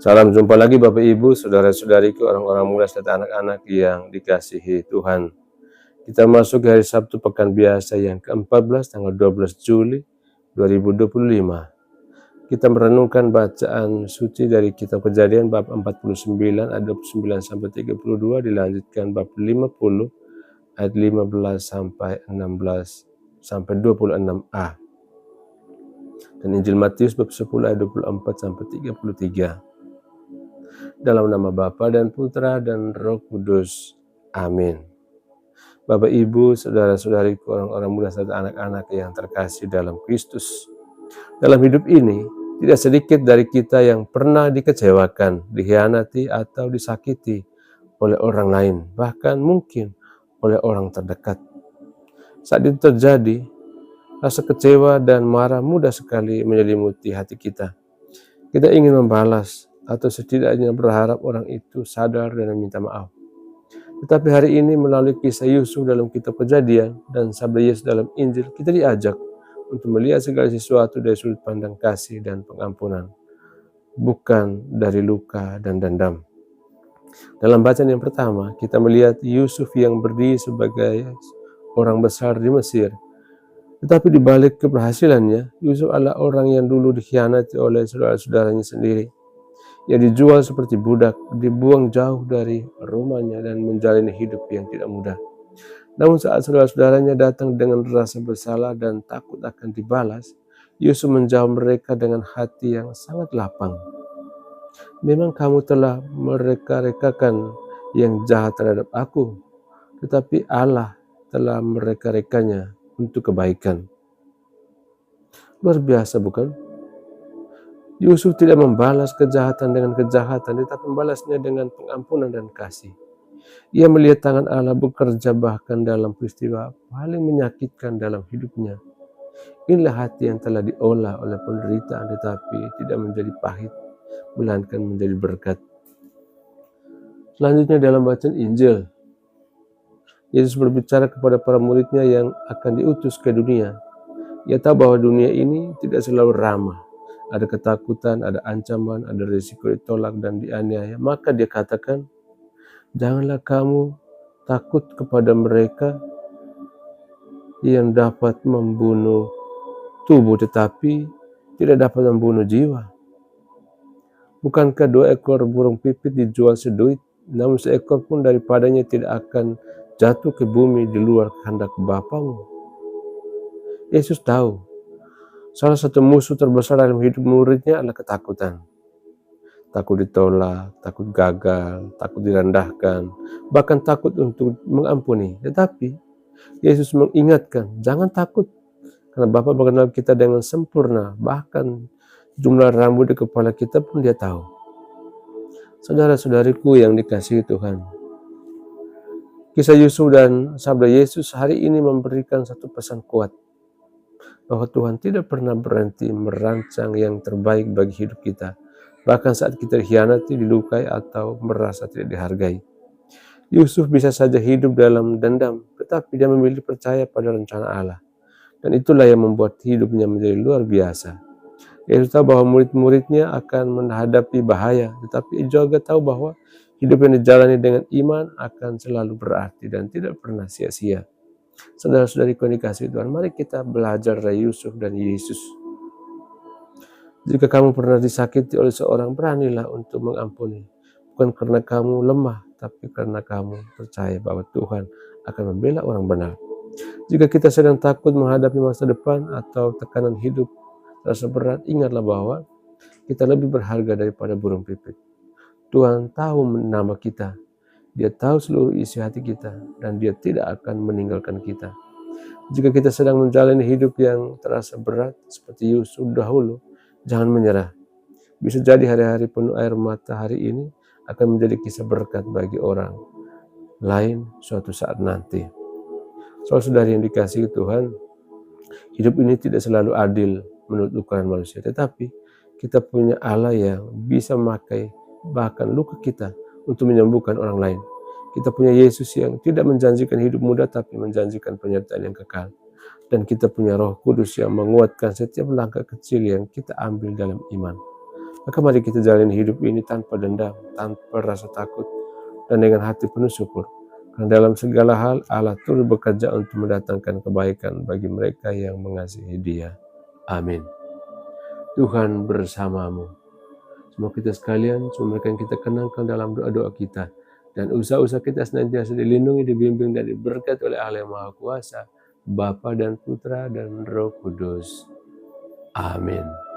Salam jumpa lagi Bapak Ibu, saudara-saudariku, orang-orang muda serta anak-anak yang dikasihi Tuhan. Kita masuk hari Sabtu pekan biasa yang ke-14 tanggal 12 Juli 2025. Kita merenungkan bacaan suci dari kitab Kejadian bab 49 ayat 29 sampai 32, dilanjutkan bab 50 ayat 15 sampai 16 sampai 26a. Dan Injil Matius bab 10 ayat 24 sampai 33. Dalam nama Bapa dan Putra dan Roh Kudus. Amin. Bapak Ibu, saudara-saudariku, orang-orang muda serta anak-anak yang terkasih dalam Kristus. Dalam hidup ini, tidak sedikit dari kita yang pernah dikecewakan, dikhianati, atau disakiti oleh orang lain, bahkan mungkin oleh orang terdekat. Saat itu terjadi, rasa kecewa dan marah mudah sekali menyelimuti hati kita. Kita ingin membalas, atau setidaknya berharap orang itu sadar dan meminta maaf. Tetapi hari ini melalui kisah Yusuf dalam kitab Kejadian dan sabda Yesus dalam Injil, kita diajak untuk melihat segala sesuatu dari sudut pandang kasih dan pengampunan, bukan dari luka dan dendam. Dalam bacaan yang pertama, kita melihat Yusuf yang berdiri sebagai orang besar di Mesir. Tetapi di balik keberhasilannya, Yusuf adalah orang yang dulu dikhianati oleh saudara-saudaranya sendiri. Ia dijual seperti budak, dibuang jauh dari rumahnya dan menjalani hidup yang tidak mudah. Namun saat saudara-saudaranya datang dengan rasa bersalah dan takut akan dibalas, Yusuf menjawab mereka dengan hati yang sangat lapang. Memang kamu telah mereka-rekakan yang jahat terhadap aku, tetapi Allah telah mereka-rekanya untuk kebaikan. Luar biasa, bukan? Yusuf tidak membalas kejahatan dengan kejahatan, tetapi membalasnya dengan pengampunan dan kasih. Ia melihat tangan Allah bekerja bahkan dalam peristiwa paling menyakitkan dalam hidupnya. Inilah hati yang telah diolah oleh penderitaan, tetapi tidak menjadi pahit, melainkan menjadi berkat. Selanjutnya dalam bacaan Injil, Yesus berbicara kepada para muridnya yang akan diutus ke dunia. Ia tahu bahwa dunia ini tidak selalu ramah. Ada ketakutan, ada ancaman, ada risiko ditolak dan dianiaya. Maka dia katakan, janganlah kamu takut kepada mereka yang dapat membunuh tubuh tetapi tidak dapat membunuh jiwa. Bukankah 2 ekor burung pipit dijual seduit, namun seekor pun daripadanya tidak akan jatuh ke bumi di luar kehendak Bapamu? Yesus tahu salah satu musuh terbesar dalam hidup muridnya adalah ketakutan. Takut ditolak, takut gagal, takut direndahkan, bahkan takut untuk mengampuni. Tetapi Yesus mengingatkan, jangan takut, karena Bapa mengenal kita dengan sempurna, bahkan jumlah rambut di kepala kita pun Dia tahu. Saudara-saudariku yang dikasihi Tuhan, kisah Yusuf dan sabda Yesus hari ini memberikan satu pesan kuat, bahwa Tuhan tidak pernah berhenti merancang yang terbaik bagi hidup kita, bahkan saat kita dikhianati, dilukai, atau merasa tidak dihargai. Yusuf bisa saja hidup dalam dendam, tetapi dia memilih percaya pada rencana Allah, dan itulah yang membuat hidupnya menjadi luar biasa. Yesus tahu bahwa murid-muridnya akan menghadapi bahaya, tetapi juga tahu bahwa hidup yang dijalani dengan iman akan selalu berarti dan tidak pernah sia-sia. Saudara-saudariku yang dikasihi Tuhan, mari kita belajar dari Yusuf dan Yesus. Jika kamu pernah disakiti oleh seorang, beranilah untuk mengampuni. Bukan karena kamu lemah, tapi karena kamu percaya bahwa Tuhan akan membela orang benar. Jika kita sedang takut menghadapi masa depan atau tekanan hidup terasa berat, ingatlah bahwa kita lebih berharga daripada burung pipit. Tuhan tahu nama kita. Dia tahu seluruh isi hati kita, dan Dia tidak akan meninggalkan kita. Jika kita sedang menjalani hidup yang terasa berat seperti Yusuf dahulu, jangan menyerah. Bisa jadi hari-hari penuh air mata hari ini akan menjadi kisah berkat bagi orang lain suatu saat nanti. Saudara-saudari yang dikasihi Tuhan, hidup ini tidak selalu adil menurut ukuran manusia, tetapi kita punya Allah yang bisa memakai bahkan luka kita untuk menyembuhkan orang lain. Kita punya Yesus yang tidak menjanjikan hidup mudah, tapi menjanjikan penyertaan yang kekal. Dan kita punya Roh Kudus yang menguatkan setiap langkah kecil yang kita ambil dalam iman. Maka mari kita jalani hidup ini tanpa dendam, tanpa rasa takut, dan dengan hati penuh syukur. Karena dalam segala hal Allah turut bekerja untuk mendatangkan kebaikan bagi mereka yang mengasihi Dia. Amin. Tuhan bersamamu. Semoga kita sekalian, semoga kita kenangkan dalam doa-doa kita. Dan usaha-usaha kita senantiasa dilindungi, dibimbing, dan diberkati oleh Allah yang Maha Kuasa, Bapa dan Putra dan Roh Kudus. Amin.